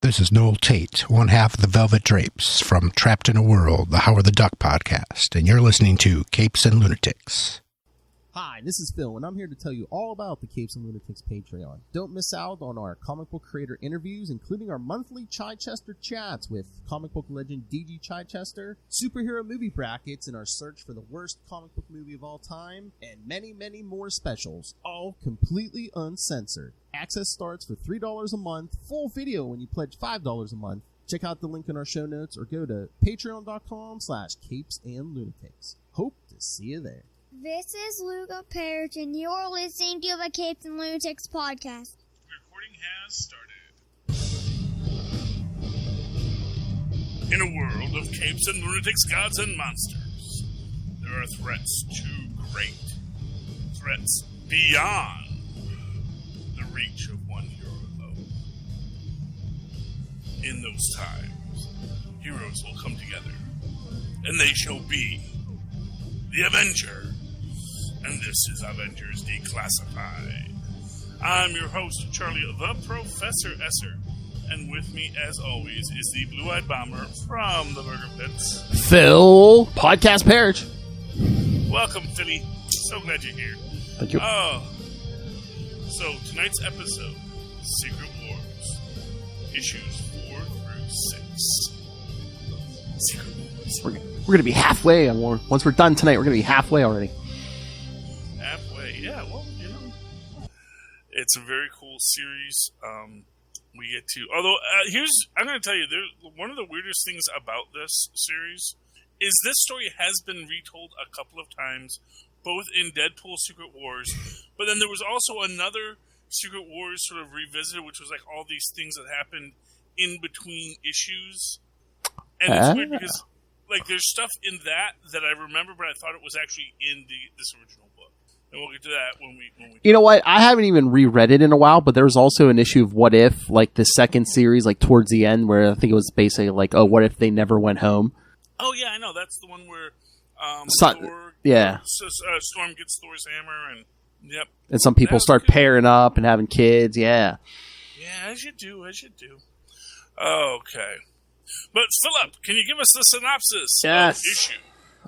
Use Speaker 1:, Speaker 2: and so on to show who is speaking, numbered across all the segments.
Speaker 1: This is Noel Tate, one half of the Velvet Drapes from Trapped in a World, the Howard the Duck podcast, and you're listening to Capes and Lunatics.
Speaker 2: Hi, this is Phil, and I'm here to tell you all about the Capes and Lunatics Patreon. Don't miss out on our comic book creator interviews, including our monthly Chichester chats with comic book legend D.G. Chichester, superhero movie brackets in our search for the worst comic book movie of all time, and many, many more specials, all completely uncensored. Access starts for $3 a month, full video when you pledge $5 a month. Check out the link in our show notes or go to patreon.com/CapesandLunatics. Hope to see you there.
Speaker 3: This is Luca Perich, and you're listening to the Capes and Lunatics podcast.
Speaker 4: Recording has started. In a world of capes and lunatics, gods and monsters, there are threats too great. Threats beyond the reach of one hero alone. In those times, heroes will come together, and they shall be the Avengers. And this is Avengers Declassified. I'm your host, Charlie, the Professor Esser. And with me, as always, is the blue-eyed bomber from the Burger Pits,
Speaker 2: Phil, Podcast Perich.
Speaker 4: Welcome, Philly. So glad you're here.
Speaker 2: Thank you.
Speaker 4: So, tonight's episode, Secret Wars, issues 4 through 6. Secret Wars.
Speaker 2: We're going to be halfway on one. Once we're done tonight, we're going to be halfway already.
Speaker 4: Yeah, well, you know, it's a very cool series. We get to, although I'm going to tell you, one of the weirdest things about this series is this story has been retold a couple of times, both in Deadpool Secret Wars, but then there was also another Secret Wars sort of revisited, which was like all these things that happened in between issues, and it's weird because like there's stuff in that I remember, but I thought it was actually in this original book. And we'll get to that when we.
Speaker 2: You know what? I haven't even reread it in a while, but there was also an issue of What If, like the second series, like towards the end, where I think it was basically like, oh, what if they never went home?
Speaker 4: Oh yeah, I know. That's the one where
Speaker 2: Thor, yeah,
Speaker 4: Storm gets Thor's hammer, and yep.
Speaker 2: And some people start pairing up and having kids. Yeah.
Speaker 4: Yeah, as you do. Okay. But Philip, can you give us the synopsis of issue?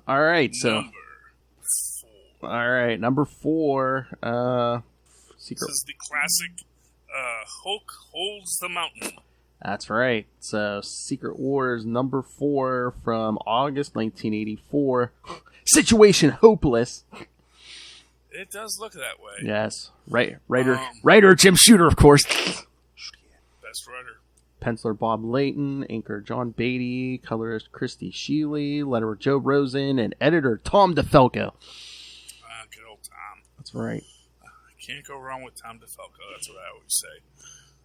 Speaker 2: All right, number 4. Secret.
Speaker 4: This is the classic Hulk Holds the Mountain.
Speaker 2: That's right. So, Secret Wars number 4 from August 1984. Situation hopeless.
Speaker 4: It does look that way.
Speaker 2: Yes. Writer Jim Shooter, of course.
Speaker 4: Best writer.
Speaker 2: Penciler Bob Layton, inker John Beatty, colorist Christy Sheely, letterer Joe Rosen, and editor Tom DeFalco.
Speaker 4: Good old Tom.
Speaker 2: That's right.
Speaker 4: Can't go wrong with Tom DeFalco. That's what I always say.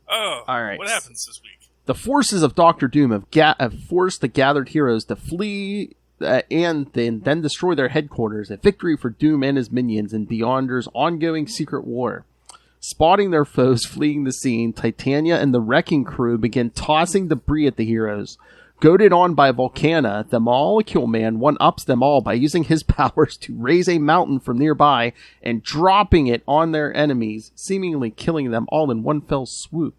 Speaker 4: Oh, all right. What happens this week?
Speaker 2: The forces of Doctor Doom have forced the gathered heroes to flee and then destroy their headquarters. A victory for Doom and his minions in Beyonder's ongoing secret war. Spotting their foes fleeing the scene, Titania and the Wrecking Crew begin tossing debris at the heroes. Goaded on by Volcana, the Molecule Man one-ups them all by using his powers to raise a mountain from nearby and dropping it on their enemies, seemingly killing them all in one fell swoop.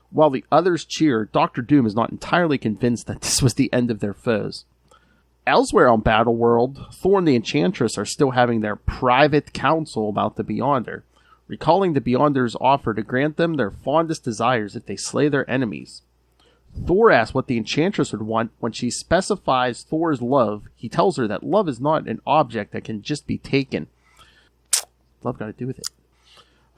Speaker 2: While the others cheer, Doctor Doom is not entirely convinced that this was the end of their foes. Elsewhere on Battleworld, Thor and the Enchantress are still having their private council about the Beyonder, recalling the Beyonder's offer to grant them their fondest desires if they slay their enemies. Thor asks what the Enchantress would want. When she specifies Thor's love, he tells her that love is not an object that can just be taken. Love got to do with it.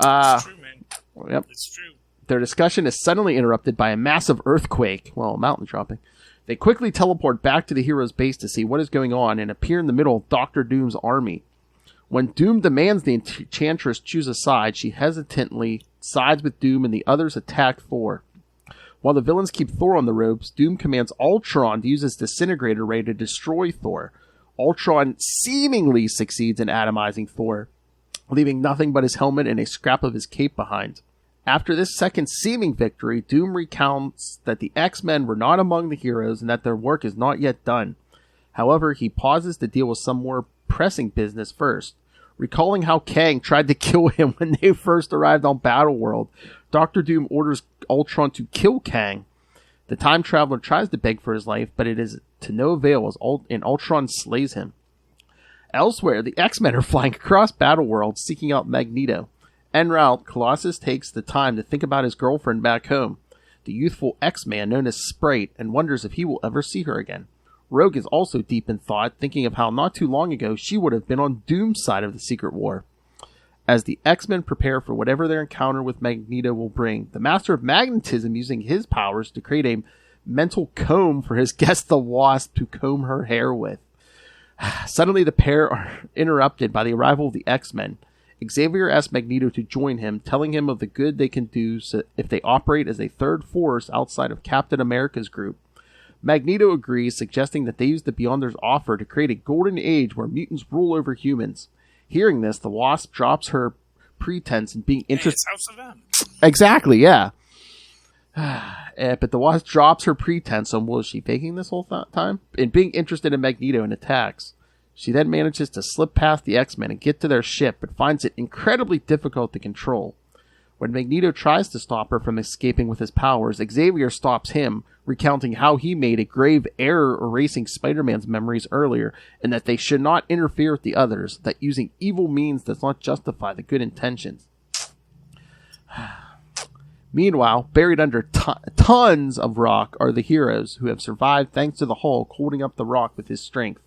Speaker 4: It's true, man.
Speaker 2: Yep.
Speaker 4: It's true.
Speaker 2: Their discussion is suddenly interrupted by a massive earthquake. Well, mountain dropping. They quickly teleport back to the hero's base to see what is going on and appear in the middle of Doctor Doom's army. When Doom demands the Enchantress choose a side, she hesitantly sides with Doom and the others attack Thor. While the villains keep Thor on the ropes, Doom commands Ultron to use his disintegrator ray to destroy Thor. Ultron seemingly succeeds in atomizing Thor, leaving nothing but his helmet and a scrap of his cape behind. After this second seeming victory, Doom recounts that the X-Men were not among the heroes and that their work is not yet done. However, he pauses to deal with some more pressing business first. Recalling how Kang tried to kill him when they first arrived on Battleworld, Dr. Doom orders Ultron to kill Kang. The time traveler tries to beg for his life, but it is to no avail as Ultron slays him. Elsewhere, the X-Men are flying across Battleworld seeking out Magneto. En route, Colossus takes the time to think about his girlfriend back home, the youthful X-Man known as Sprite, and wonders if he will ever see her again. Rogue is also deep in thought, thinking of how not too long ago she would have been on Doom's side of the Secret War. As the X-Men prepare for whatever their encounter with Magneto will bring, the Master of Magnetism using his powers to create a mental comb for his guest the Wasp to comb her hair with. Suddenly the pair are interrupted by the arrival of the X-Men. Xavier asks Magneto to join him, telling him of the good they can do if they operate as a third force outside of Captain America's group. Magneto agrees, suggesting that they use the Beyonders' offer to create a golden age where mutants rule over humans. Hearing this, the Wasp drops her pretense in being interested.
Speaker 4: Hey, it's House of M.
Speaker 2: Exactly, yeah. But the Wasp drops her pretense on, was she faking this whole time? In being interested in Magneto and attacks. She then manages to slip past the X-Men and get to their ship, but finds it incredibly difficult to control. When Magneto tries to stop her from escaping with his powers, Xavier stops him, recounting how he made a grave error erasing Spider-Man's memories earlier, and that they should not interfere with the others, that using evil means does not justify the good intentions. Meanwhile, buried under tons of rock are the heroes, who have survived thanks to the Hulk holding up the rock with his strength.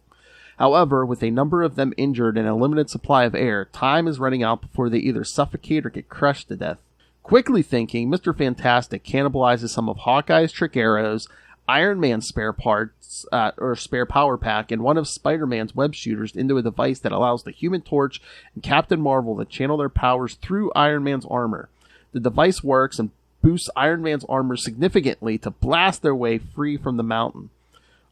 Speaker 2: However, with a number of them injured and a limited supply of air, time is running out before they either suffocate or get crushed to death. Quickly thinking, Mr. Fantastic cannibalizes some of Hawkeye's trick arrows, Iron Man's spare parts, or spare power pack, and one of Spider-Man's web shooters into a device that allows the Human Torch and Captain Marvel to channel their powers through Iron Man's armor. The device works and boosts Iron Man's armor significantly to blast their way free from the mountain.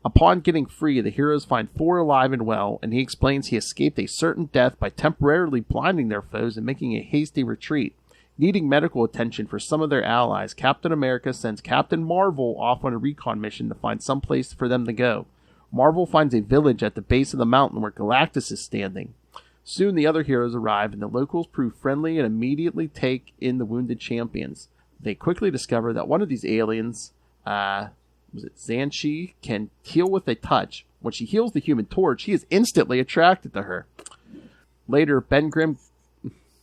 Speaker 2: Upon getting free, the heroes find Thor alive and well, and he explains he escaped a certain death by temporarily blinding their foes and making a hasty retreat. Needing medical attention for some of their allies, Captain America sends Captain Marvel off on a recon mission to find some place for them to go. Marvel finds a village at the base of the mountain where Galactus is standing. Soon the other heroes arrive, and the locals prove friendly and immediately take in the wounded champions. They quickly discover that one of these aliens, Xanshi, can heal with a touch. When she heals the Human Torch, he is instantly attracted to her. Later, Ben Grimm...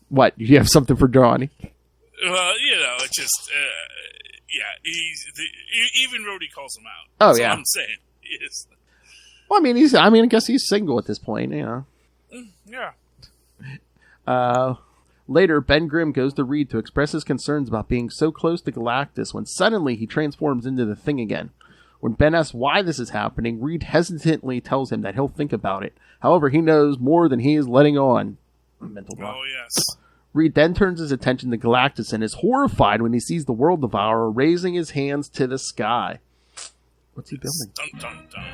Speaker 2: What? You have something for Donnie?
Speaker 4: Well, it's just... even Rhodey calls him out.
Speaker 2: Oh,
Speaker 4: That's
Speaker 2: yeah.
Speaker 4: what I'm saying. Yes.
Speaker 2: Well, I guess he's single at this point,
Speaker 4: Yeah.
Speaker 2: Later, Ben Grimm goes to Reed to express his concerns about being so close to Galactus when suddenly he transforms into the Thing again. When Ben asks why this is happening, Reed hesitantly tells him that he'll think about it. However, he knows more than he is letting on. Mental block.
Speaker 4: Oh, yes.
Speaker 2: Reed then turns his attention to Galactus and is horrified when he sees the World Devourer raising his hands to the sky. What's he building?
Speaker 4: Dun, dun, dun.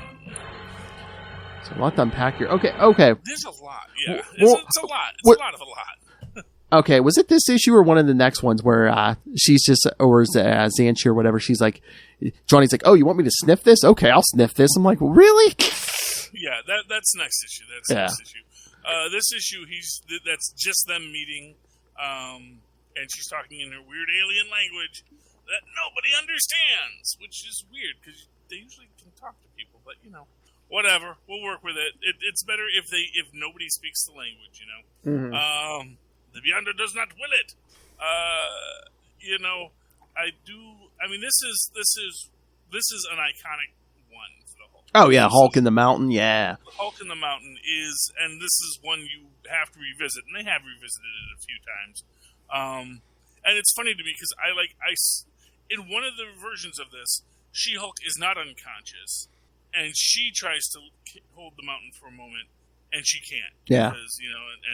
Speaker 2: So a lot to unpack here. Okay.
Speaker 4: There's a lot, yeah.
Speaker 2: Well,
Speaker 4: it's a lot. It's a lot of a lot.
Speaker 2: Okay, was it this issue or one of the next ones where she's just, or Xanshi or whatever, she's like, Johnny's like, oh, you want me to sniff this? Okay, I'll sniff this. I'm like, well, really?
Speaker 4: Yeah, that's next issue. Next issue. This issue, that's just them meeting, and she's talking in her weird alien language that nobody understands, which is weird because they usually can talk to people, but whatever. We'll work with it. It's better if nobody speaks the language,
Speaker 2: Mm-hmm.
Speaker 4: The Beyonder does not will it. This is an iconic one for the Hulk.
Speaker 2: Oh yeah, Hulk in the Mountain, yeah.
Speaker 4: Hulk in the Mountain is, and this is one you have to revisit, and they have revisited it a few times. And it's funny to me because in one of the versions of this, She-Hulk is not unconscious, and she tries to hold the mountain for a moment. And she can't.
Speaker 2: Yeah.
Speaker 4: Because,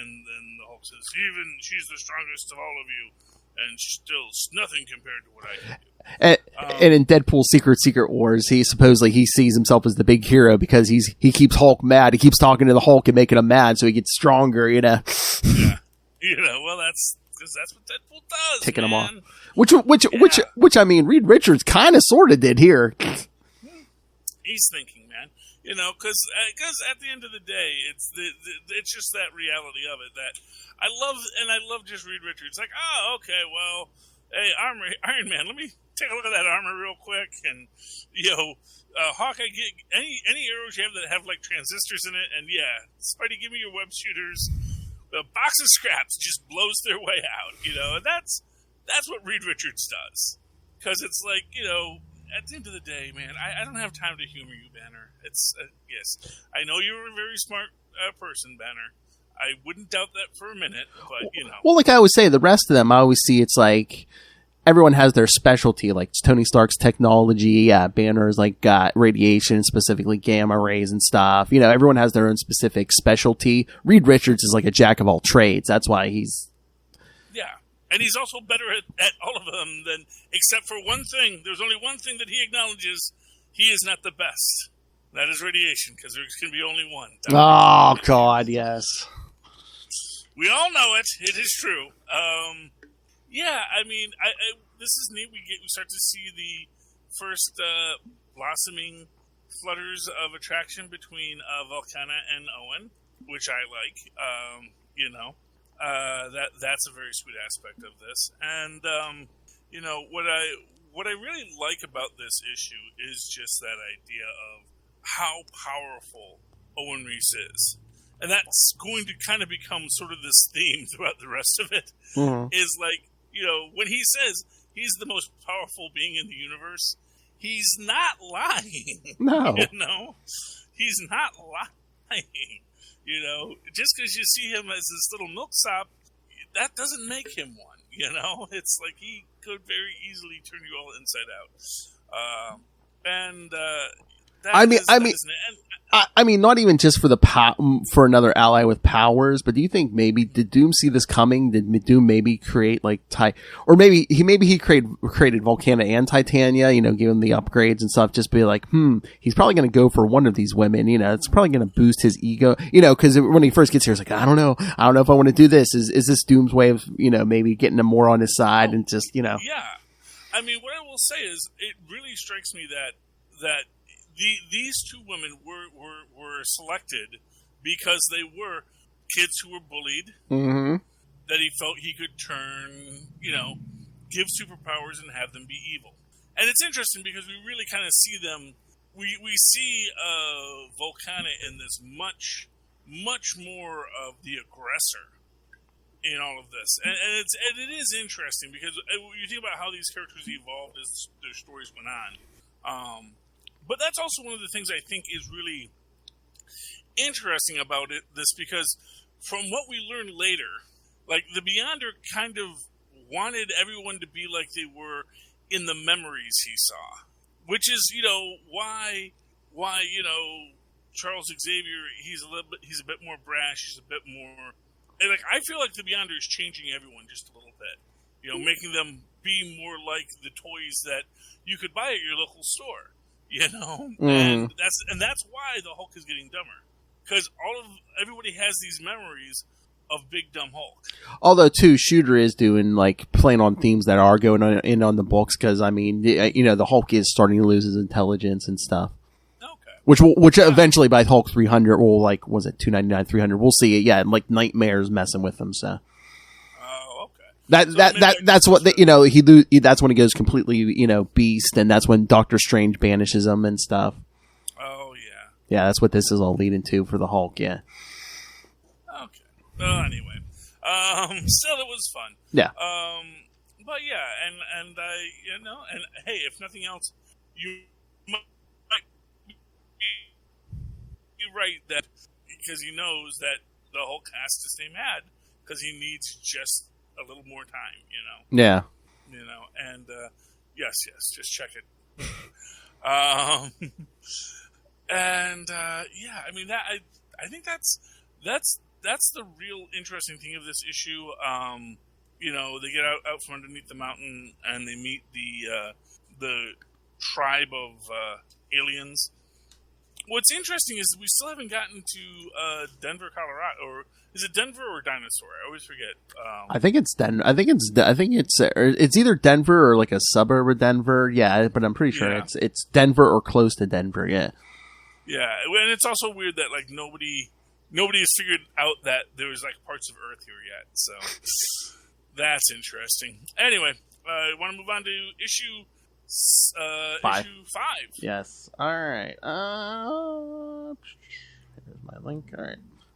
Speaker 4: and then the Hulk says, even she's the strongest of all of you, and still nothing compared to what I can do.
Speaker 2: And in Deadpool's Secret Wars, he sees himself as the big hero because he keeps Hulk mad. He keeps talking to the Hulk and making him mad, so he gets stronger,
Speaker 4: Yeah. Well, that's because that's what Deadpool does,
Speaker 2: taking him off.
Speaker 4: man.
Speaker 2: Which I mean, Reed Richards kind of sort of did here.
Speaker 4: He's thinking, man. Because at the end of the day, it's just that reality of it that I love just Reed Richards. Like, oh, okay, well, hey, Iron Man, let me take a look at that armor real quick. And, Hawkeye, get any arrows you have that have, like, transistors in it. And, yeah, Spidey, give me your web shooters. The box of scraps just blows their way out, And that's what Reed Richards does. Because it's like, at the end of the day, man, I don't have time to humor you, Banner. It's, yes, I know you're a very smart person, Banner. I wouldn't doubt that for a minute, but,
Speaker 2: Well, like I always say, the rest of them, I always see it's like everyone has their specialty. Like Tony Stark's technology, Banner's like got radiation, specifically gamma rays and stuff. Everyone has their own specific specialty. Reed Richards is like a jack of all trades. That's why he's...
Speaker 4: Yeah, and he's also better at all of them than, except for one thing. There's only one thing that he acknowledges. He is not the best. That is radiation, because there can be only one.
Speaker 2: Oh, God, yes.
Speaker 4: We all know it. It is true. Yeah, I mean, this is neat. We start to see the first blossoming flutters of attraction between Volcana and Owen, which I like. That's a very sweet aspect of this. And what I really like about this issue is just that idea of how powerful Owen Reese is. And that's going to kind of become sort of this theme throughout the rest of it. Mm-hmm. Is like, when he says he's the most powerful being in the universe, he's not lying.
Speaker 2: No.
Speaker 4: He's not lying. Just because you see him as this little milksop, that doesn't make him one. It's like he could very easily turn you all inside out.
Speaker 2: I mean, not even just for for another ally with powers, but do you think did Doom see this coming? Did Doom maybe create or maybe he created Volcana and Titania, give him the upgrades and stuff, just be like, he's probably going to go for one of these women, it's probably going to boost his ego, because when he first gets here, it's like, I don't know if I want to do this. Is this Doom's way of, maybe getting him more on his side and just, Yeah.
Speaker 4: I mean, what I will say is, it really strikes me that these two women were selected because they were kids who were bullied,
Speaker 2: mm-hmm.
Speaker 4: that he felt he could turn, give superpowers and have them be evil. And it's interesting because we really kind of see them, we see Volcana in this much more of the aggressor in all of this. And it is interesting because you think about how these characters evolved as their stories went on. But that's also one of the things I think is really interesting about this, because from what we learn later, like, the Beyonder kind of wanted everyone to be like they were in the memories he saw. Which is, why Charles Xavier, he's a bit more brash, he's a bit more... And, like, I feel like the Beyonder is changing everyone just a little bit. Making them be more like the toys that you could buy at your local store. And that's why the Hulk is getting dumber, because everybody has these memories of big dumb Hulk.
Speaker 2: Although too, Shooter is doing playing on themes that are going on the books, because I mean, the Hulk is starting to lose his intelligence and stuff.
Speaker 4: Okay.
Speaker 2: Which eventually by Hulk 300, or was it 299, 300? We'll see it. Yeah, and Nightmare's messing with him. So. That's what that's when he goes completely beast, and that's when Doctor Strange banishes him and stuff.
Speaker 4: Oh yeah.
Speaker 2: Yeah, that's what this is all leading to for the Hulk. Yeah.
Speaker 4: Okay. Anyway, still it was fun.
Speaker 2: Yeah.
Speaker 4: But yeah, and and hey, if nothing else, you might be right that because he knows that the Hulk has to stay mad because he needs just a little more time,
Speaker 2: Yeah.
Speaker 4: And yes, just check it. Yeah, I mean, that I think that's the real interesting thing of this issue. They get out from underneath the mountain and they meet the tribe of aliens. What's interesting is we still haven't gotten to Denver, Colorado, or is it Denver or Dinosaur? I always forget.
Speaker 2: I think it's Denver. I think it's either Denver or like a suburb of Denver. Yeah, but I'm pretty sure it's Denver or close to Denver. Yeah.
Speaker 4: Yeah, and it's also weird that nobody has figured out that there's parts of Earth here yet. So that's interesting. Anyway, Want to move on to issue
Speaker 2: Five.
Speaker 4: issue 5?
Speaker 2: Yes. All right. Here's my link.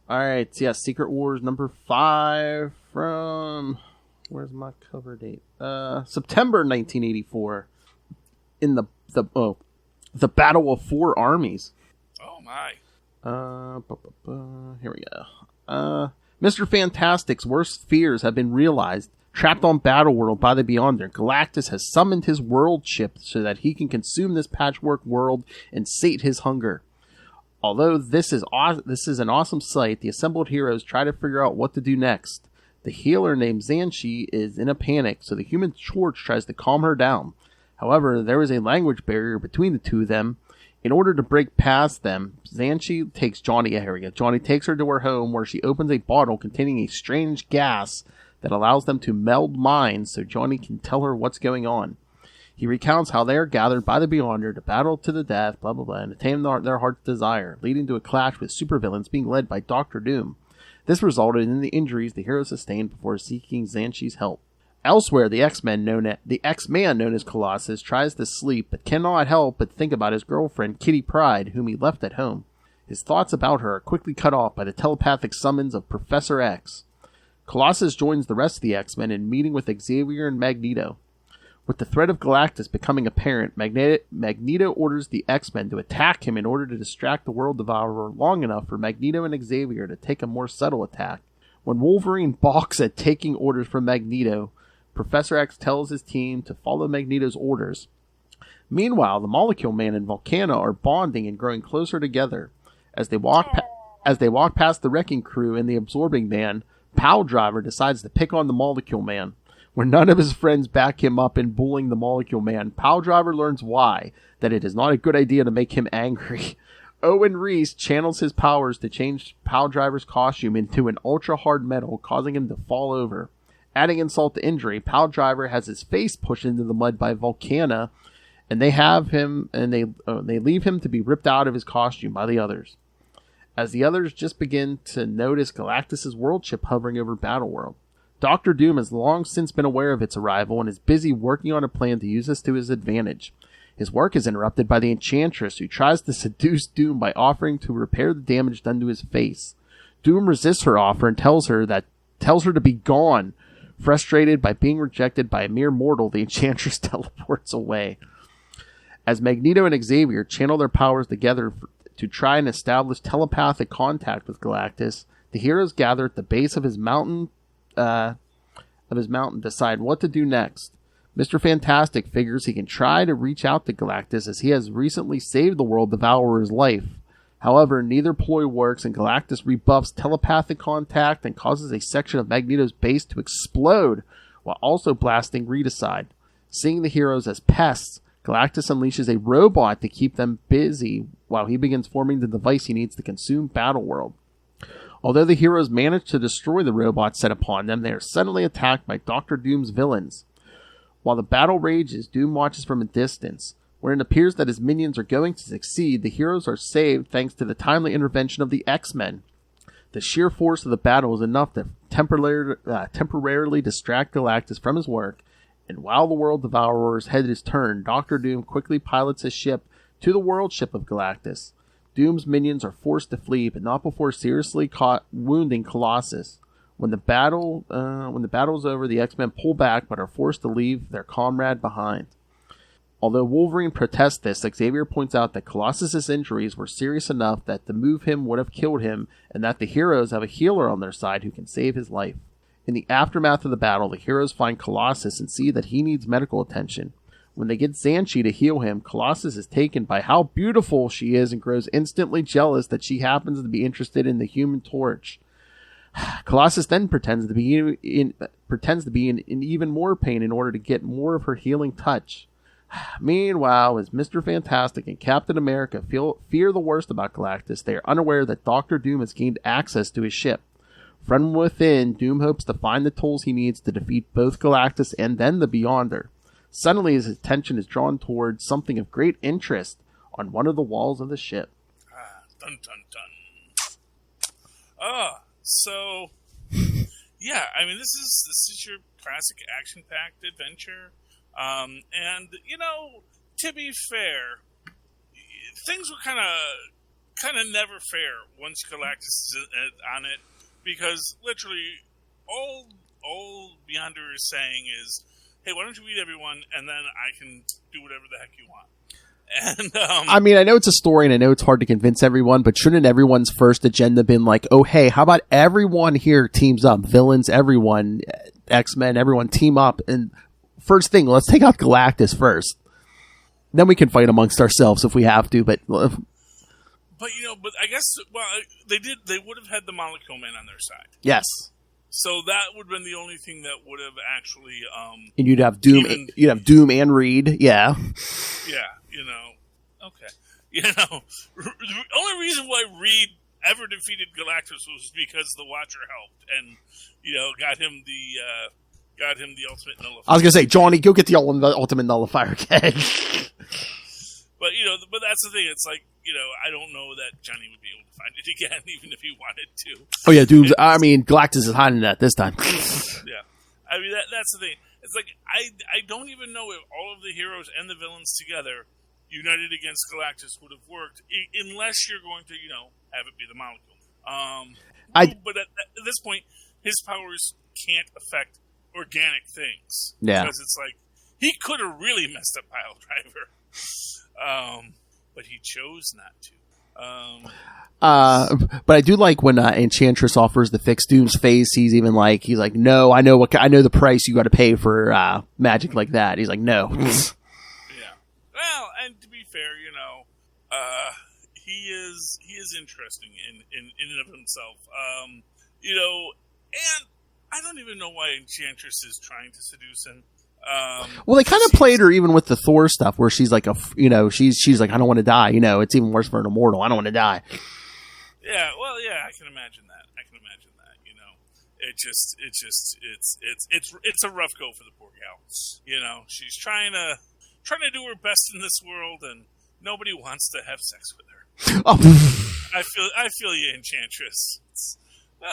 Speaker 2: All right. Yeah, Secret Wars number 5 from, where's my cover date? September 1984. In the Battle of Four Armies.
Speaker 4: Oh my.
Speaker 2: Here we go. Mr. Fantastic's worst fears have been realized. Trapped on Battleworld by the Beyonder, Galactus has summoned his world ship so that he can consume this patchwork world and sate his hunger. Although this is an awesome sight, the assembled heroes try to figure out what to do next. The healer named Xanshi is in a panic, so the Human Torch tries to calm her down. However, there is a language barrier between the two of them. In order to break past them, Xanshi takes Johnny takes her to her home, where she opens a bottle containing a strange gas that allows them to meld minds so Johnny can tell her what's going on. He recounts how they are gathered by the Beyonder to battle to the death, blah blah blah, and attain their heart's desire, leading to a clash with supervillains being led by Doctor Doom. This resulted in the injuries the hero sustained before seeking Xanshi's help. Elsewhere, the X-Man known as Colossus tries to sleep, but cannot help but think about his girlfriend, Kitty Pryde, whom he left at home. His thoughts about her are quickly cut off by the telepathic summons of Professor X. Colossus joins the rest of the X-Men in meeting with Xavier and Magneto. With the threat of Galactus becoming apparent, Magneto orders the X-Men to attack him in order to distract the World Devourer long enough for Magneto and Xavier to take a more subtle attack. When Wolverine balks at taking orders from Magneto, Professor X tells his team to follow Magneto's orders. Meanwhile, the Molecule Man and Volcana are bonding and growing closer together. As they walk past the Wrecking Crew and the Absorbing Man, Pal Driver decides to pick on the Molecule Man. When none of his friends back him up in bullying the Molecule Man, Pal Driver learns why, that it is not a good idea to make him angry. Owen Reese channels his powers to change Pal Driver's costume into an ultra-hard metal, causing him to fall over. Adding insult to injury, Pal Driver has his face pushed into the mud by Volcana, and they leave him to be ripped out of his costume by the others. As the others just begin to notice Galactus' world ship hovering over Battleworld. Dr. Doom has long since been aware of its arrival and is busy working on a plan to use this to his advantage. His work is interrupted by the Enchantress, who tries to seduce Doom by offering to repair the damage done to his face. Doom resists her offer and tells her to be gone. Frustrated by being rejected by a mere mortal, the Enchantress teleports away. As Magneto and Xavier channel their powers together to try and establish telepathic contact with Galactus, the heroes gather at the base of his mountain, decide what to do next. Mr. Fantastic figures he can try to reach out to Galactus, as he has recently saved the World Devourer's life. However, neither ploy works, and Galactus rebuffs telepathic contact and causes a section of Magneto's base to explode, while also blasting Reed aside. Seeing the heroes as pests, Galactus unleashes a robot to keep them busy, while he begins forming the device he needs to consume Battleworld. Although the heroes manage to destroy the robot set upon them, they are suddenly attacked by Dr. Doom's villains. While the battle rages, Doom watches from a distance. When it appears that his minions are going to succeed, the heroes are saved thanks to the timely intervention of the X-Men. The sheer force of the battle is enough to temporarily distract Galactus from his work, and while the World Devourer's head is turned, Dr. Doom quickly pilots his ship to the world ship of Galactus. Doom's minions are forced to flee, but not before seriously wounding Colossus. When the battle is over, the X-Men pull back, but are forced to leave their comrade behind. Although Wolverine protests this, Xavier points out that Colossus' injuries were serious enough that to move him would have killed him, and that the heroes have a healer on their side who can save his life. In the aftermath of the battle, the heroes find Colossus and see that he needs medical attention. When they get Xanshi to heal him, Colossus is taken by how beautiful she is and grows instantly jealous that she happens to be interested in the Human Torch. Colossus then pretends to be in even more pain in order to get more of her healing touch. Meanwhile, as Mr. Fantastic and Captain America fear the worst about Galactus, they are unaware that Dr. Doom has gained access to his ship. From within, Doom hopes to find the tools he needs to defeat both Galactus and then the Beyonder. Suddenly, his attention is drawn towards something of great interest on one of the walls of the ship.
Speaker 4: Dun dun dun. So, yeah, I mean, this is your classic action-packed adventure. And, to be fair, things were kind of never fair once Galactus is on it, because literally all Beyonder is saying is, hey, why don't you eat everyone, and then I can do whatever the heck you want. And
Speaker 2: I mean, I know it's a story, and I know it's hard to convince everyone, but shouldn't everyone's first agenda been like, oh, hey, how about everyone here teams up? Villains, everyone, X-Men, everyone team up. And first thing, let's take out Galactus first. Then we can fight amongst ourselves if we have to, but
Speaker 4: I guess, they would have had the Molecule Man on their side.
Speaker 2: Yes.
Speaker 4: So that would have been the only thing that would have actually,
Speaker 2: and you'd have Doom and Reed, yeah.
Speaker 4: Yeah. Okay. The only reason why Reed ever defeated Galactus was because the Watcher helped and, got him the ultimate nullifier.
Speaker 2: I was going to say, Johnny, go get the ultimate nullifier, okay?
Speaker 4: But that's the thing. It's like, I don't know that Johnny would be able to find it again, even if he wanted to.
Speaker 2: Oh, yeah, dude. Galactus is hiding that this time.
Speaker 4: Yeah. I mean, that's the thing. It's like, I don't even know if all of the heroes and the villains together united against Galactus would have worked, unless you're going to, have it be the Molecule. But at this point, his powers can't affect organic things.
Speaker 2: Yeah.
Speaker 4: Because it's like, he could have really messed up Pile Driver. But he chose not to.
Speaker 2: But I do like when Enchantress offers the fix Doom's face. He's like, no, I know the price you got to pay for magic like that. He's like, no.
Speaker 4: Yeah. Well, and to be fair, he is interesting in and of himself. And I don't even know why Enchantress is trying to seduce him.
Speaker 2: Well, they kind of played her even with the Thor stuff, where she's like she's like, I don't want to die. It's even worse for an immortal. I don't want to die.
Speaker 4: Yeah, well, yeah, I can imagine that. It's a rough go for the poor gal. She's trying to do her best in this world, and nobody wants to have sex with her.
Speaker 2: Oh.
Speaker 4: I feel you, Enchantress. Well,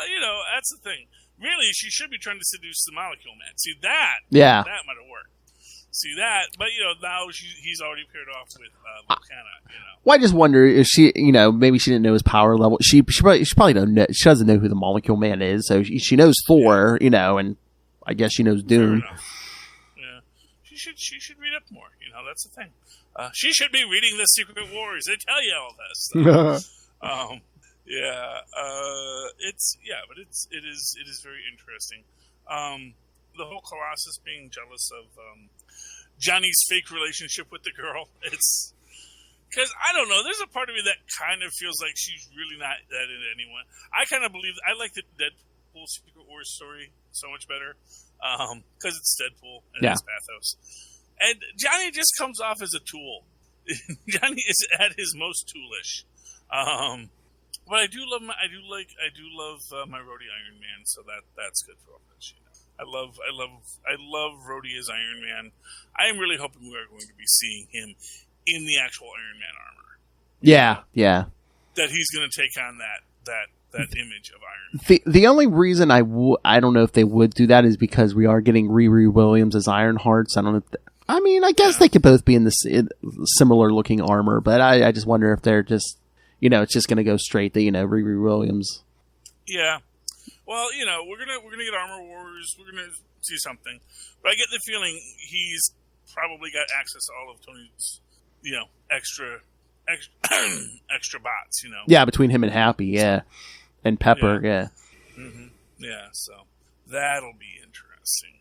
Speaker 4: that's the thing. Really, she should be trying to seduce the Molecule Man. See that?
Speaker 2: Yeah.
Speaker 4: That might have worked. See that? But, now he's already paired off with Lucana,
Speaker 2: Well, I just wonder if she, maybe she didn't know his power level. She probably don't know. She doesn't know who the Molecule Man is, so she knows Thor, and I guess she knows Doom.
Speaker 4: Yeah. She should read up more, that's the thing. She should be reading the Secret Wars. They tell you all this. Yeah, it is very interesting. The whole Colossus being jealous of Johnny's fake relationship with the girl. It's because I don't know. There's a part of me that kind of feels like she's really not that into anyone. I kind of believe I like the Deadpool Secret Wars story so much better because it's Deadpool and it's pathos. And Johnny just comes off as a tool. Johnny is at his most toolish. But I do love my Rhodey Iron Man, so that's good for all this. I love Rhodey as Iron Man. I am really hoping we are going to be seeing him in the actual Iron Man armor.
Speaker 2: Yeah.
Speaker 4: That he's going to take on that image of Iron Man.
Speaker 2: The only reason I don't know if they would do that is because we are getting Riri Williams as Ironheart. So I don't know. I guess they could both be in similar looking armor, but I just wonder if they're just. It's just going to go straight to, Riri Williams.
Speaker 4: Yeah. Well, we're gonna get Armor Wars. We're gonna see something, but I get the feeling he's probably got access to all of Tony's, extra bots.
Speaker 2: Yeah, between him and Happy, yeah, and Pepper, yeah.
Speaker 4: Mm-hmm. Yeah. So that'll be interesting.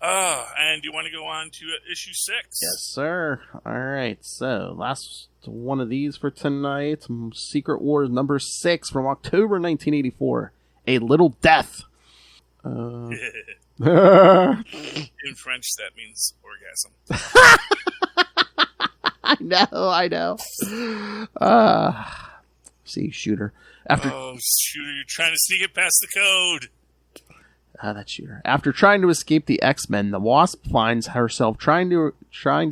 Speaker 4: And you want to go on to issue 6?
Speaker 2: Yes, sir. All right. So last one of these for tonight. Secret Wars number 6 from October 1984. A Little Death.
Speaker 4: In French, that means orgasm.
Speaker 2: I know. See, Shooter.
Speaker 4: Shooter, you're trying to sneak it past the code.
Speaker 2: That Shooter. After trying to escape the X-Men, the Wasp finds herself trying to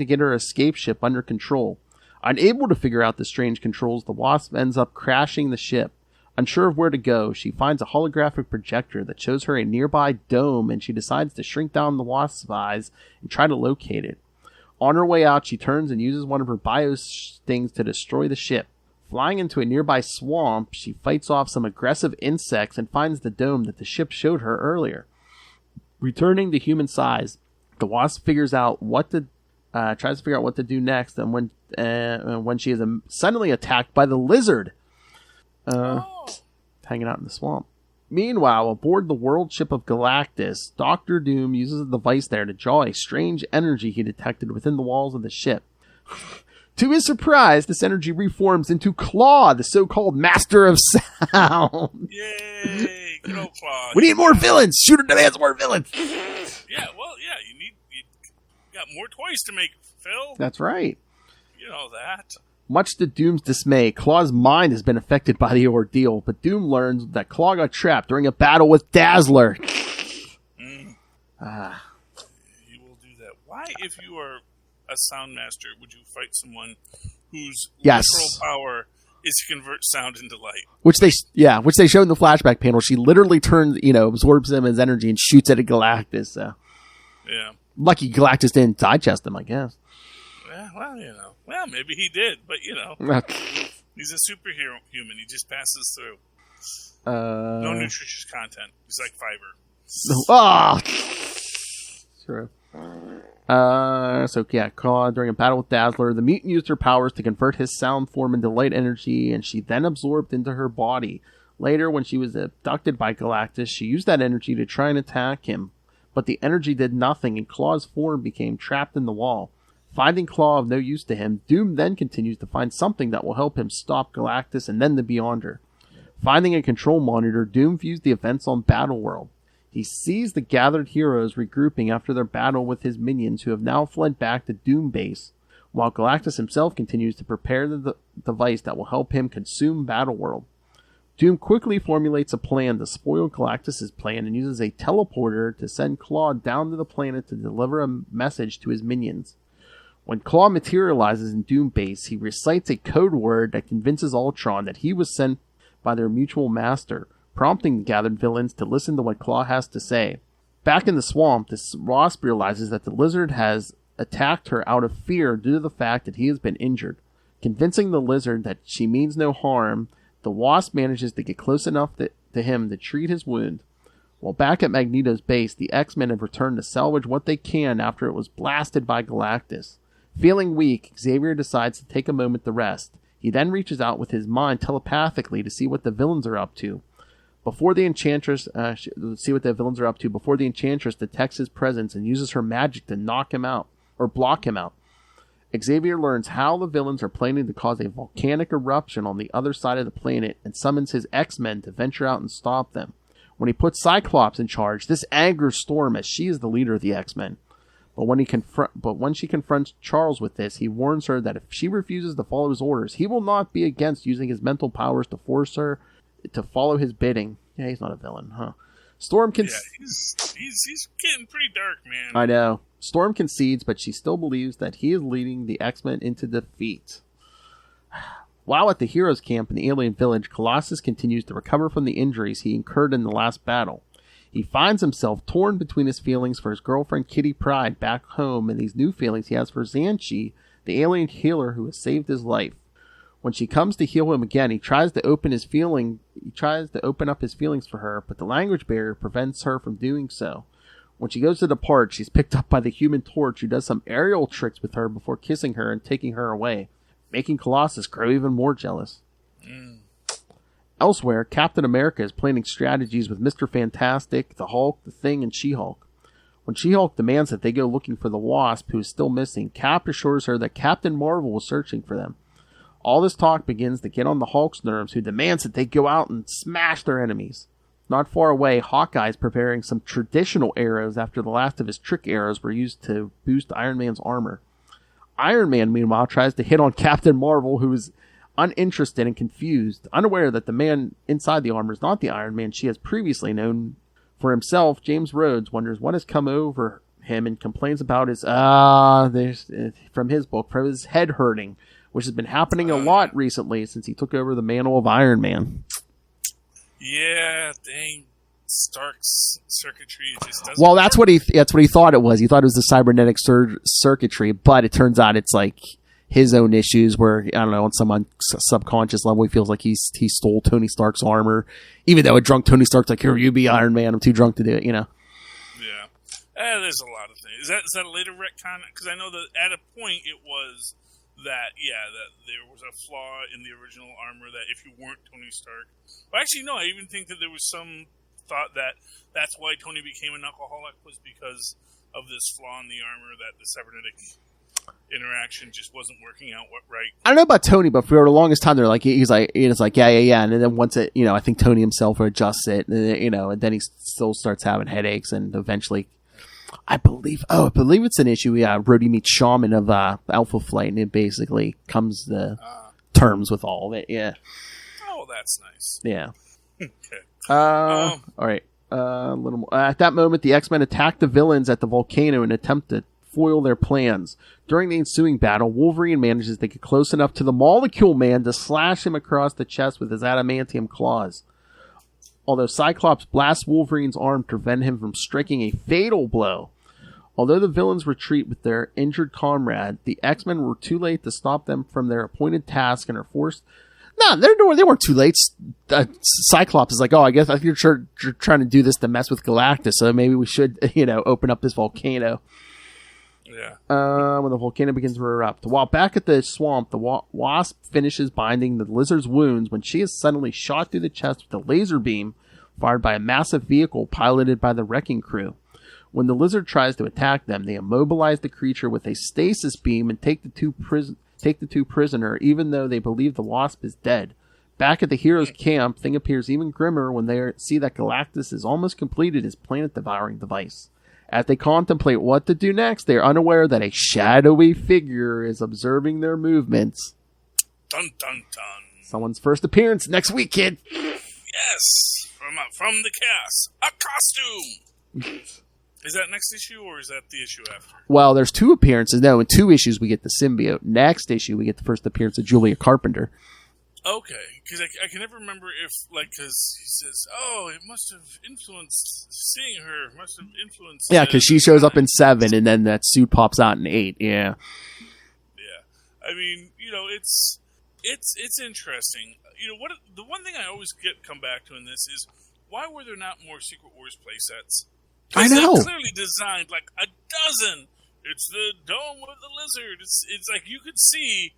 Speaker 2: get her escape ship under control. Unable to figure out the strange controls, the Wasp ends up crashing the ship. Unsure of where to go, she finds a holographic projector that shows her a nearby dome, and she decides to shrink down the wasp's eyes and try to locate it. On her way out, she turns and uses one of her bio-stings to destroy the ship. Flying into a nearby swamp, she fights off some aggressive insects and finds the dome that the ship showed her earlier. Returning to human size, the wasp tries to figure out what to do next, and when she is suddenly attacked by the lizard, hanging out in the swamp. Meanwhile, aboard the world ship of Galactus, Dr. Doom uses a device there to draw a strange energy he detected within the walls of the ship. To his surprise, this energy reforms into Claw, the so-called Master of Sound.
Speaker 4: Yay! Good old Claw.
Speaker 2: We need more villains. Shooter demands more villains.
Speaker 4: Yeah, well, yeah, you got more toys to make, Phil.
Speaker 2: That's right.
Speaker 4: You know that.
Speaker 2: Much to Doom's dismay, Claw's mind has been affected by the ordeal, but Doom learns that Claw got trapped during a battle with Dazzler.
Speaker 4: You will do that. Why, if you are a sound master, would you fight someone whose literal power is to convert sound into light? Which they
Speaker 2: showed in the flashback panel. She literally turns, absorbs him as energy and shoots at a Galactus. So.
Speaker 4: Yeah.
Speaker 2: Lucky Galactus didn't digest him, I guess.
Speaker 4: Yeah, well, maybe he did, but he's a superhero human. He just passes through. No nutritious content. He's like fiber.
Speaker 2: True. Claw, during a battle with Dazzler, the mutant used her powers to convert his sound form into light energy, and she then absorbed into her body. Later, when she was abducted by Galactus, she used that energy to try and attack him, but the energy did nothing, and Claw's form became trapped in the wall. Finding Claw of no use to him, Doom then continues to find something that will help him stop Galactus and then the Beyonder. Finding a control monitor, Doom views the events on Battleworld. He sees the gathered heroes regrouping after their battle with his minions, who have now fled back to Doom Base, while Galactus himself continues to prepare the device that will help him consume Battleworld. Doom quickly formulates a plan to spoil Galactus' plan and uses a teleporter to send Claw down to the planet to deliver a message to his minions. When Claw materializes in Doom Base, he recites a code word that convinces Ultron that he was sent by their mutual master, prompting the gathered villains to listen to what Claw has to say. Back in the swamp, the Wasp realizes that the lizard has attacked her out of fear due to the fact that he has been injured. Convincing the lizard that she means no harm, the Wasp manages to get close enough to him to treat his wound. While back at Magneto's base, the X-Men have returned to salvage what they can after it was blasted by Galactus. Feeling weak, Xavier decides to take a moment to rest. He then reaches out with his mind telepathically to see what the villains are up to. Before the Enchantress detects his presence and uses her magic to knock him out, or block him out. Xavier learns how the villains are planning to cause a volcanic eruption on the other side of the planet and summons his X-Men to venture out and stop them. When he puts Cyclops in charge, this angers Storm as she is the leader of the X-Men. But when she confronts Charles with this, he warns her that if she refuses to follow his orders, he will not be against using his mental powers to force her to follow his bidding. Yeah, he's not a villain, huh? Storm
Speaker 4: he's getting pretty dark, man.
Speaker 2: I know. Storm concedes, but she still believes that he is leading the X-Men into defeat. While at the Heroes Camp in the alien village, Colossus continues to recover from the injuries he incurred in the last battle. He finds himself torn between his feelings for his girlfriend Kitty Pryde back home and these new feelings he has for Xanshi, the alien healer who has saved his life. When she comes to heal him again, he tries to open up his feelings for her, but the language barrier prevents her from doing so. When she goes to depart, she's picked up by the Human Torch, who does some aerial tricks with her before kissing her and taking her away, making Colossus grow even more jealous. Elsewhere, Captain America is planning strategies with Mr. Fantastic, the Hulk, the Thing, and She-Hulk. When She-Hulk demands that they go looking for the Wasp, who is still missing, Cap assures her that Captain Marvel was searching for them. All this talk begins to get on the Hulk's nerves, who demands that they go out and smash their enemies. Not far away, Hawkeye is preparing some traditional arrows after the last of his trick arrows were used to boost Iron Man's armor. Iron Man, meanwhile, tries to hit on Captain Marvel, who is uninterested and confused, unaware that the man inside the armor is not the Iron Man she has previously known. For himself, James Rhodes wonders what has come over him and complains about his from his head hurting, which has been happening a lot recently since he took over the mantle of Iron Man.
Speaker 4: Yeah, dang. Stark's circuitry just doesn't.
Speaker 2: Well, that's what he thought it was. He thought it was the cybernetic circuitry, but it turns out it's like his own issues where, I don't know, on some subconscious level, he feels like he stole Tony Stark's armor, even though a drunk Tony Stark's like, here, you be Iron Man, I'm too drunk to do it, you know?
Speaker 4: Yeah. There's a lot of things. Is that a later retcon? Because I know that at a point it was that there was a flaw in the original armor that if you weren't Tony Stark... Well, actually, no, I even think that there was some thought that that's why Tony became an alcoholic was because of this flaw in the armor, that the cybernetic interaction just wasn't working out right.
Speaker 2: I don't know about Tony, but for the longest time, they're like, he's like, yeah, and then once it, I think Tony himself adjusts it, and then he still starts having headaches, and eventually, I believe it's an issue. Yeah, Rhodey meets Shaman of Alpha Flight, and it basically comes to terms with all of it. Yeah.
Speaker 4: Oh, that's nice.
Speaker 2: Yeah.
Speaker 4: Okay.
Speaker 2: All right. A little more. At that moment, the X-Men attack the villains at the volcano and attempt to foil their plans. During the ensuing battle, Wolverine manages to get close enough to the Molecule Man to slash him across the chest with his adamantium claws. Although Cyclops blasts Wolverine's arm to prevent him from striking a fatal blow. Although the villains retreat with their injured comrade, the X-Men were too late to stop them from their appointed task and are forced... No, they weren't too late. Cyclops is like, I think you're trying to do this to mess with Galactus, so maybe we should, open up this volcano.
Speaker 4: Yeah.
Speaker 2: When the volcano begins to erupt. While back at the swamp, the Wasp finishes binding the Lizard's wounds when she is suddenly shot through the chest with a laser beam fired by a massive vehicle piloted by the Wrecking Crew. When the Lizard tries to attack them, they immobilize the creature with a stasis beam and take the two prisoner, even though they believe the Wasp is dead. Back at the heroes' camp, things appears even grimmer when they see that Galactus has almost completed his planet-devouring device. As they contemplate what to do next, they are unaware that a shadowy figure is observing their movements.
Speaker 4: Dun dun dun.
Speaker 2: Someone's first appearance next week, kid.
Speaker 4: Yes, from the cast, a costume. Is that next issue, or is that the issue after?
Speaker 2: Well, there's two appearances. No, in 2 issues we get the symbiote. Next issue we get the first appearance of Julia Carpenter.
Speaker 4: Okay, because I can never remember if, because he says, it must have influenced, seeing her must have influenced...
Speaker 2: Yeah, because she shows up in 7, and then that suit pops out in 8, yeah.
Speaker 4: Yeah. I mean, it's interesting. The one thing I always come back to in this is, why were there not more Secret Wars playsets?
Speaker 2: I know.
Speaker 4: They're clearly designed like a dozen. It's the dome with the lizard. It's like you could see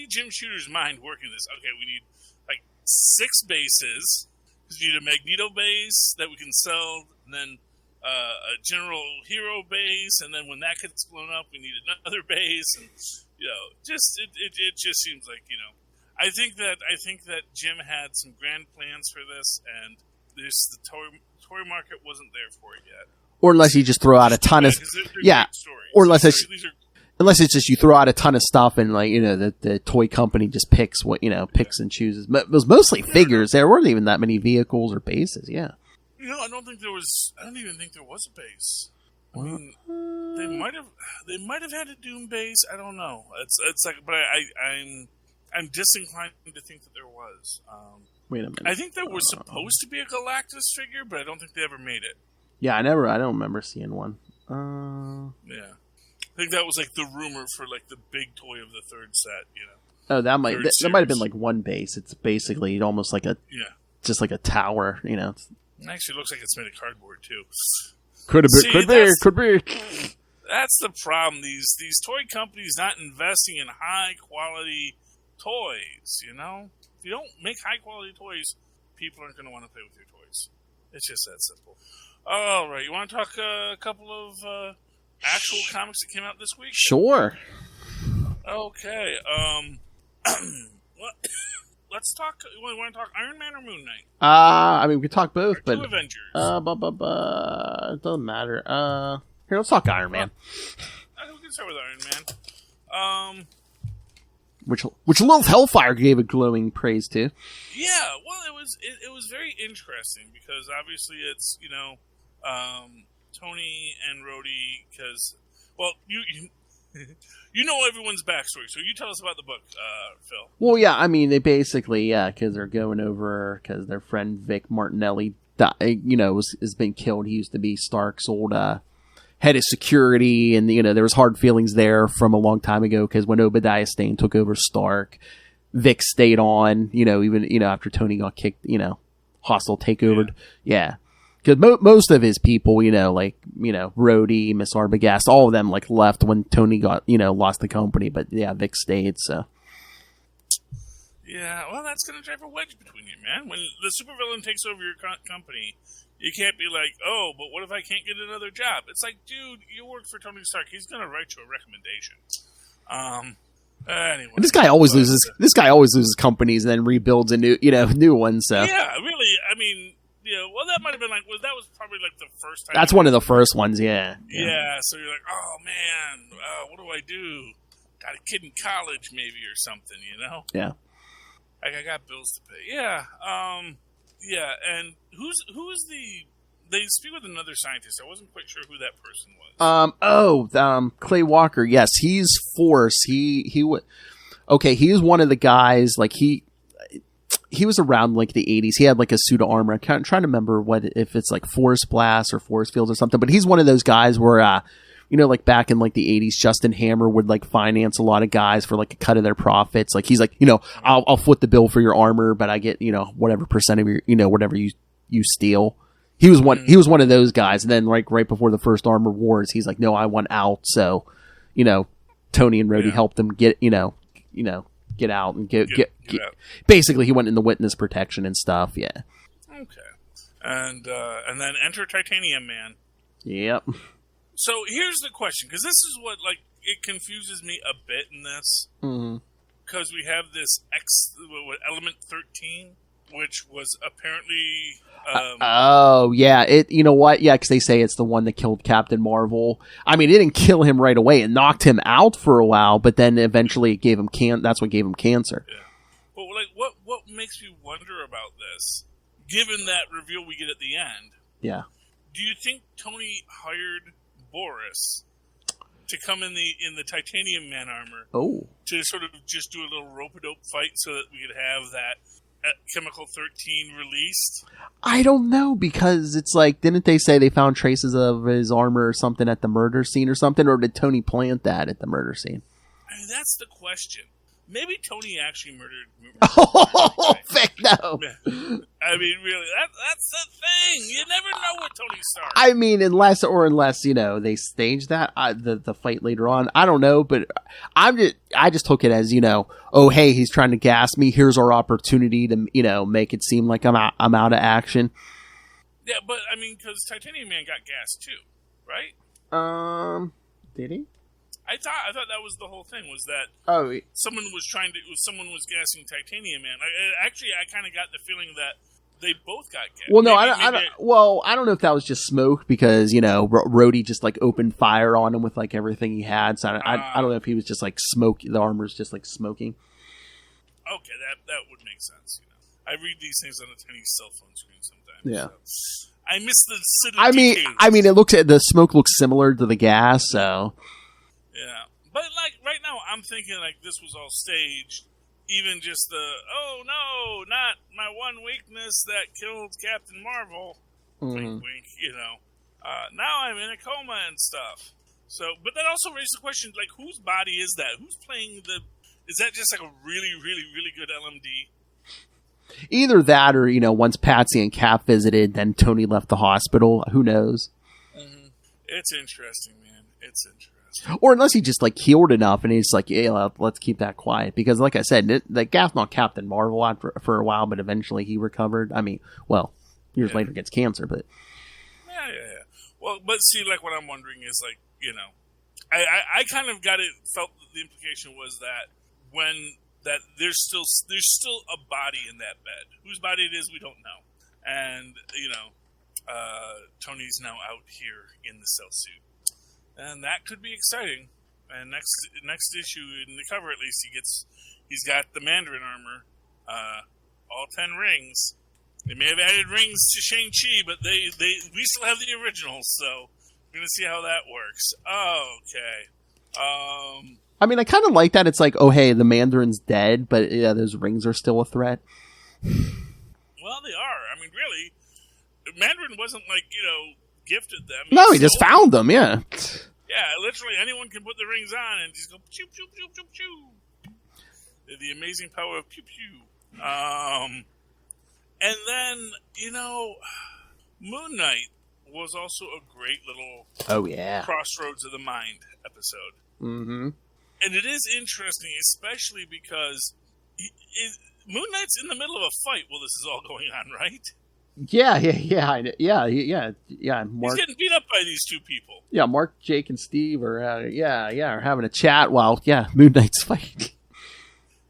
Speaker 4: Jim Shooter's mind working this. Okay, we need like 6 bases. We need a Magneto base that we can sell, and then a General Hero base, and then when that gets blown up, we need another base. And it just seems like I think that Jim had some grand plans for this, and the toy market wasn't there for it yet.
Speaker 2: Or unless you just throw out a ton of... Yeah, or unless it's... Unless it's just you throw out a ton of stuff and the toy company just picks what picks and chooses. But it was mostly figures. There weren't even that many vehicles or bases. Yeah.
Speaker 4: I don't even think there was a base. I mean, they might have had a Doom base. I don't know. It's like, but I'm disinclined to think that there was.
Speaker 2: Wait a minute.
Speaker 4: I think there was supposed to be a Galactus figure, but I don't think they ever made it.
Speaker 2: Yeah, I don't remember seeing one.
Speaker 4: Yeah. I think that was like the rumor for like the big toy of the third set,
Speaker 2: Oh, that might have been like one base. It's basically almost like just like a tower, It
Speaker 4: actually looks like it's made of cardboard too.
Speaker 2: Could be.
Speaker 4: That's the problem. These toy companies not investing in high quality toys. If you don't make high quality toys, people aren't going to want to play with your toys. It's just that simple. All right, you want to talk a couple of actual comics that came out this week?
Speaker 2: Sure.
Speaker 4: Okay. Let's talk. You want to talk Iron Man or Moon Knight?
Speaker 2: I mean, we could talk both, but
Speaker 4: Avengers.
Speaker 2: It doesn't matter. Here, let's talk Iron Man.
Speaker 4: We can start with Iron Man.
Speaker 2: Which Lilith Hellfire gave a glowing praise to.
Speaker 4: Yeah, well, it was very interesting because obviously it's Tony and Rhodey because You know everyone's backstory, so you tell us about the book, Phil.
Speaker 2: Well, yeah, I mean, they basically, because they're going over, because their friend Vic Martinelli, has been killed. He used to be Stark's old head of security, and, there was hard feelings there from a long time ago, because when Obadiah Stane took over Stark, Vic stayed on, even, after Tony got kicked, hostile takeover. Yeah. Because most of his people, Rhodey, Miss Arbogast, all of them, left when Tony got, lost the company. But, yeah, Vic stayed, so.
Speaker 4: Yeah, well, that's going to drive a wedge between you, man. When the supervillain takes over your company, you can't be like, oh, but what if I can't get another job? It's like, dude, you work for Tony Stark. He's going to write you a recommendation. Anyway.
Speaker 2: This guy always loses companies and then rebuilds a new one, so.
Speaker 4: Yeah, really, I mean... Yeah, well, that might have been that was probably the first time.
Speaker 2: That's one of the first ones, yeah.
Speaker 4: Yeah, so you're like, oh man, what do I do? Got a kid in college, maybe, or something,
Speaker 2: Yeah.
Speaker 4: I got bills to pay. Yeah, yeah, and who is the? They speak with another scientist. I wasn't quite sure who that person was.
Speaker 2: Clay Walker. Yes, he's Force. He is one of the guys. He was around the 80s. He had a suit of armor. I'm trying to remember if it's Force Blast or Force Fields or something. But he's one of those guys where, back in the 80s, Justin Hammer would finance a lot of guys for a cut of their profits. He's I'll foot the bill for your armor, but I get whatever percent of your whatever you steal. He was one. He was one of those guys. And then right before the first Armor Wars, he's no, I want out. So, Tony and Rhodey helped him get get out and get out. Basically, he went into witness protection and stuff. Yeah.
Speaker 4: Okay. And then enter Titanium Man.
Speaker 2: Yep.
Speaker 4: So here's the question, because this is what it confuses me a bit in this, because we have this Element 13, which was apparently.
Speaker 2: Oh yeah, you know what? Yeah, because they say it's the one that killed Captain Marvel. I mean, it didn't kill him right away; it knocked him out for a while, but then eventually it gave him That's what gave him cancer.
Speaker 4: Yeah. But what makes me wonder about this, given that reveal we get at the end?
Speaker 2: Yeah.
Speaker 4: Do you think Tony hired Boris to come in the Titanium Man armor?
Speaker 2: Oh.
Speaker 4: To sort of just do a little rope-a-dope fight so that we could have that Chemical 13 released?
Speaker 2: I don't know, because it's didn't they say they found traces of his armor or something at the murder scene or something, or did Tony plant that at the murder scene?
Speaker 4: I mean, that's the question. Maybe Tony actually murdered
Speaker 2: Oh, fake no.
Speaker 4: I mean, really, that's the thing. You never know with Tony Stark.
Speaker 2: I mean, unless they stage that the fight later on. I don't know, but I just took it as oh hey, he's trying to gas me. Here's our opportunity to make it seem like I'm out of action.
Speaker 4: Yeah, but I mean, because Titanium Man got gassed too, right?
Speaker 2: Did he?
Speaker 4: I thought that was the whole thing, was that someone was gassing Titanium Man. I kind of got the feeling that they both got gassed.
Speaker 2: Well, no, I don't know if that was just smoke, because Rhodey just opened fire on him with everything he had. So I don't know if he was just smoke. The armor's just smoking.
Speaker 4: Okay, that would make sense. I read these things on a tiny cell phone screen sometimes.
Speaker 2: Yeah.
Speaker 4: So I miss the details.
Speaker 2: I mean, the smoke looks similar to the gas, so.
Speaker 4: Yeah, but right now, I'm thinking this was all staged. Even just oh no, not my one weakness that killed Captain Marvel. Wink, wink. Now I'm in a coma and stuff. So, but that also raises the question: whose body is that? Who's playing the? Is that just a really, really, really good LMD?
Speaker 2: Either that, or once Patsy and Cap visited, then Tony left the hospital. Who knows?
Speaker 4: Mm-hmm. It's interesting, man. It's interesting.
Speaker 2: Or unless he just healed enough and he's yeah, let's keep that quiet, because like I said, Gaff knocked Captain Marvel out for a while, but eventually he recovered. I mean, well, years later gets cancer, but
Speaker 4: yeah. Well, but see, what I'm wondering is I kind of felt the implication was that there's still a body in that bed. Whose body it is, we don't know, and Tony's now out here in the cell suit. And that could be exciting. And next issue, in the cover at least, he's got the Mandarin armor, all 10 rings. They may have added rings to Shang-Chi, but we still have the originals, so we're gonna see how that works. Okay.
Speaker 2: I mean, I kind of like that. It's like, oh, hey, the Mandarin's dead, but yeah, those rings are still a threat.
Speaker 4: Well, they are. I mean, really, Mandarin wasn't like, gifted them.
Speaker 2: No, he just found them, yeah.
Speaker 4: Yeah, literally anyone can put the rings on and just go pew, pew, pew, pew, pew. The amazing power of pew, pew. And then, Moon Knight was also a great little Crossroads of the Mind episode.
Speaker 2: Mm-hmm.
Speaker 4: And it is interesting, especially because Moon Knight's in the middle of a fight while this is all going on, right?
Speaker 2: Yeah. Mark,
Speaker 4: he's getting beat up by these two people.
Speaker 2: Yeah, Mark, Jake, and Steve are are having a chat while Moon Knight's fighting.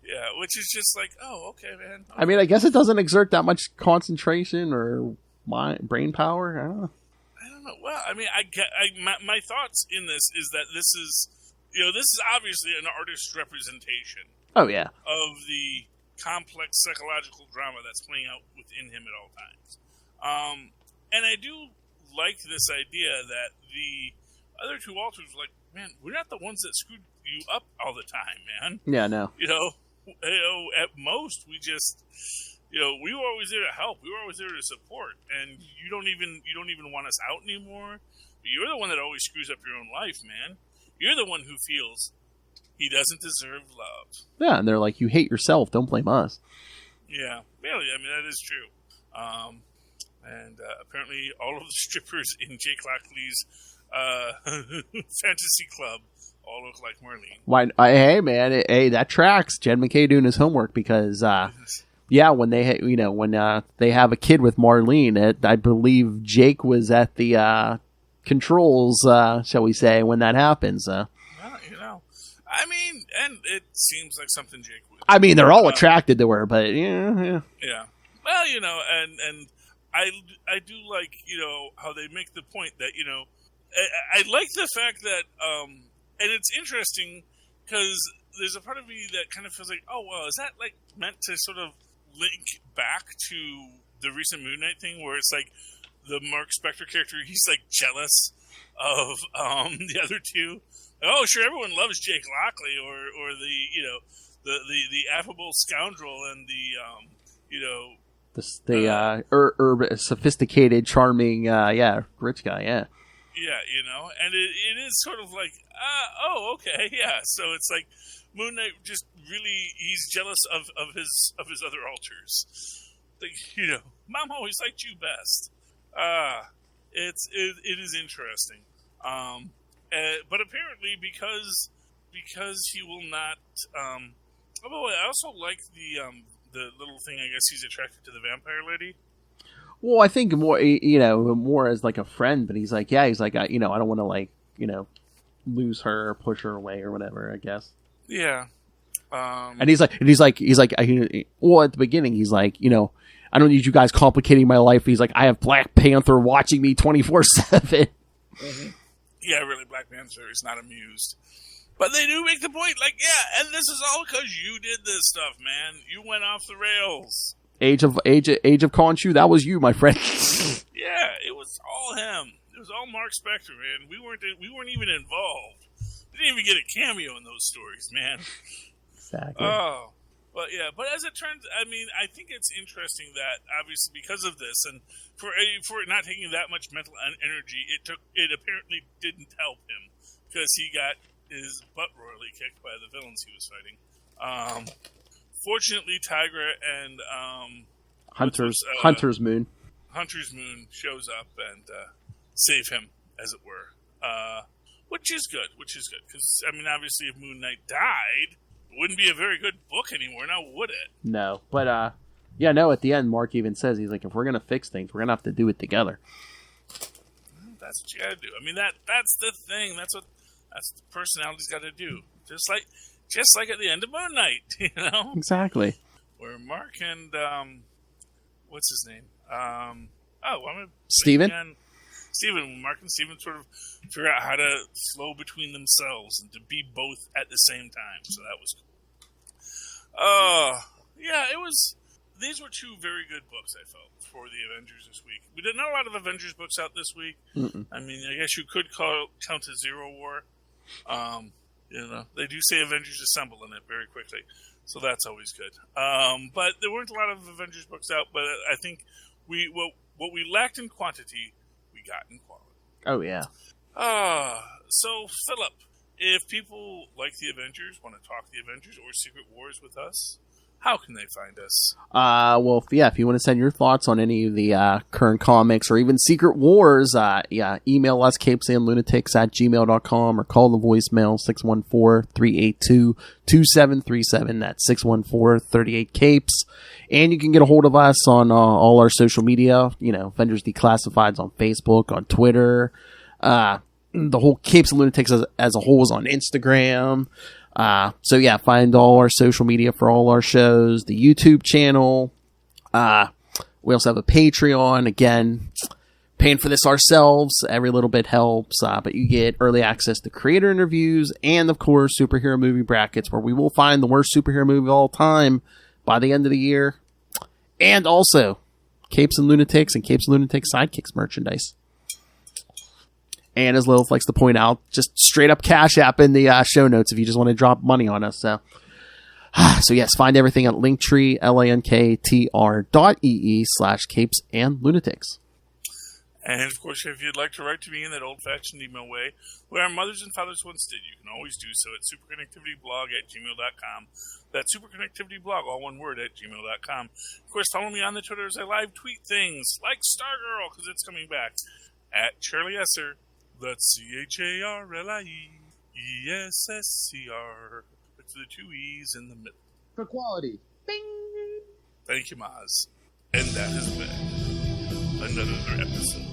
Speaker 4: Yeah, which is just like, oh, okay, man.
Speaker 2: I mean, I guess it doesn't exert that much concentration or brain power. I don't know.
Speaker 4: Well, I mean, my thoughts in this is that this is obviously an artist's representation.
Speaker 2: Oh yeah.
Speaker 4: Of the complex psychological drama that's playing out within him at all times. And I do like this idea that the other two Walters were like, man, we're not the ones that screwed you up all the time, man.
Speaker 2: Yeah, no.
Speaker 4: At most we just, we were always there to help. We were always there to support. And you don't even want us out anymore. But you're the one that always screws up your own life, man. You're the one who feels he doesn't deserve love.
Speaker 2: Yeah, and they're like, you hate yourself. Don't blame us.
Speaker 4: Yeah, really. I mean, that is true. And apparently all of the strippers in Jake Lockley's fantasy club all look like Marlene.
Speaker 2: Why? Hey, man. That tracks. Jed McKay doing his homework because, when they have a kid with Marlene, I believe Jake was at the controls, shall we say, when that happens.
Speaker 4: I mean, and it seems like something Jake would.
Speaker 2: I mean, they're all attracted to her, but yeah.
Speaker 4: Yeah. Well, and I do like, how they make the point that, I like the fact that, and it's interesting because there's a part of me that kind of feels like, oh, well, is that like meant to sort of link back to the recent Moon Knight thing where it's like the Mark Spector character, he's like jealous of the other two. Oh, sure, everyone loves Jake Lockley or the affable scoundrel and
Speaker 2: urban, sophisticated, charming, rich guy, yeah.
Speaker 4: Yeah, and it is sort of like, oh, okay, yeah. So it's like Moon Knight just really, he's jealous of his other alters. Like, Mom always liked you best. It is interesting. But apparently because he will not. Although I also like the little thing. I guess he's attracted to the vampire lady.
Speaker 2: Well, I think more as like a friend. But he's like, I don't want to lose her or push her away or whatever. I guess.
Speaker 4: Yeah.
Speaker 2: And he's like, well, at the beginning, he's like, I don't need you guys complicating my life. He's like, I have Black Panther watching me 24/7.
Speaker 4: Mm-hmm. Yeah, really, Black Panther is not amused. But they do make the point, like, yeah, and this is all because you did this stuff, man. You went off the rails. Age of
Speaker 2: Khonshu, that was you, my friend.
Speaker 4: Yeah, it was all him. It was all Mark Spector, man. We weren't even involved. We didn't even get a cameo in those stories, man.
Speaker 2: Exactly.
Speaker 4: Oh. But as it turns, I mean, I think it's interesting that obviously because of this, and for it not taking that much mental energy, it apparently didn't help him because he got his butt royally kicked by the villains he was fighting. Fortunately, Tigra and
Speaker 2: Hunter's Moon
Speaker 4: shows up and save him, as it were, which is good. Because I mean, obviously, if Moon Knight died, it wouldn't be a very good book anymore, now would it?
Speaker 2: No, but at the end, Mark even says, he's like, if we're going to fix things, we're going to have to do it together.
Speaker 4: That's what you got to do. I mean, that's the thing. That's what the personality's got to do. Just like at the end of Moon Knight,
Speaker 2: Exactly.
Speaker 4: Where Mark and, what's his name?
Speaker 2: Steven?
Speaker 4: Mark and Steven sort of figure out how to flow between themselves and to be both at the same time. So that was cool. It was. These were two very good books, I felt, for the Avengers this week. We did not a lot of Avengers books out this week.
Speaker 2: Mm-mm.
Speaker 4: I mean, I guess you could count a Zero War. You know, they do say Avengers Assemble in it very quickly, so that's always good. But there weren't a lot of Avengers books out, but I think what we lacked in quantity, we got in quality.
Speaker 2: Oh, yeah.
Speaker 4: So, Philip, if people like the Avengers, want to talk the Avengers or Secret Wars with us, how can they find us?
Speaker 2: Well, if you want to send your thoughts on any of the current comics or even Secret Wars, email us, CapesandLunatics@gmail.com, or call the voicemail, 614-382-2737. That's 614-38-CAPES. And you can get a hold of us on all our social media, Avengers Declassified's on Facebook, on Twitter. The whole Capes and Lunatics as a whole is on Instagram. Find all our social media for all our shows, the YouTube channel. We also have a Patreon. Again, paying for this ourselves. Every little bit helps. But you get early access to creator interviews and, of course, superhero movie brackets, where we will find the worst superhero movie of all time by the end of the year. And also, Capes and Lunatics and Capes and Lunatics Sidekicks merchandise. And as Lilith likes to point out, just straight up Cash App in the show notes if you just want to drop money on us. So yes, find everything at Linktree, linktr.ee/Capes-and-Lunatics.
Speaker 4: And, of course, if you'd like to write to me in that old-fashioned email way, where our mothers and fathers once did, you can always do so at superconnectivityblog@gmail.com. That's superconnectivityblog, all one word, @gmail.com. Of course, follow me on the Twitter as I live tweet things like Stargirl, because it's coming back, at Charlie Esser. That's CharlieEssescr. It's the two E's in the middle.
Speaker 2: For quality. Bing!
Speaker 4: Thank you, Maz. And that has been another episode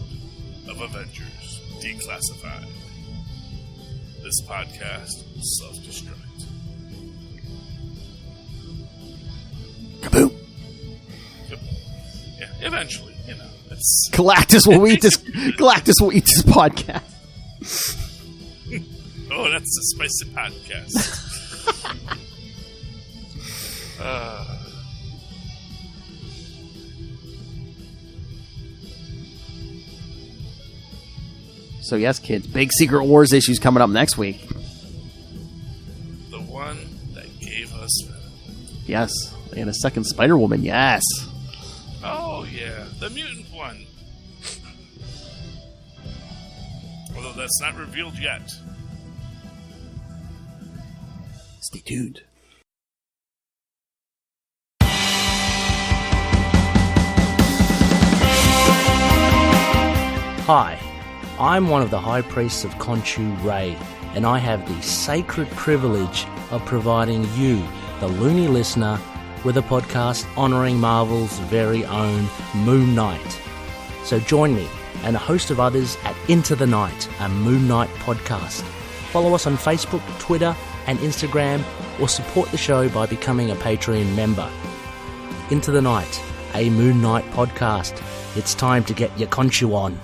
Speaker 4: of Avengers Declassified. This podcast will self-destruct.
Speaker 2: Kaboom!
Speaker 4: Yeah, eventually, It's...
Speaker 2: Galactus will eat this podcast.
Speaker 4: Oh, that's a spicy podcast.
Speaker 2: So yes, kids, big Secret Wars issues coming up next week.
Speaker 4: The one that gave us Venom.
Speaker 2: Yes, and a second Spider-Woman, yes.
Speaker 4: Oh, yeah, the mutant one. Although that's not revealed yet.
Speaker 2: Stay tuned.
Speaker 5: Hi, I'm one of the High Priests of Khonshu Ray, and I have the sacred privilege of providing you, the loony listener, with a podcast honouring Marvel's very own Moon Knight. So join me and a host of others at Into the Night, a Moon Knight podcast. Follow us on Facebook, Twitter and Instagram, or support the show by becoming a Patreon member. Into the Night, a Moon Knight podcast. It's time to get your Khonshu on.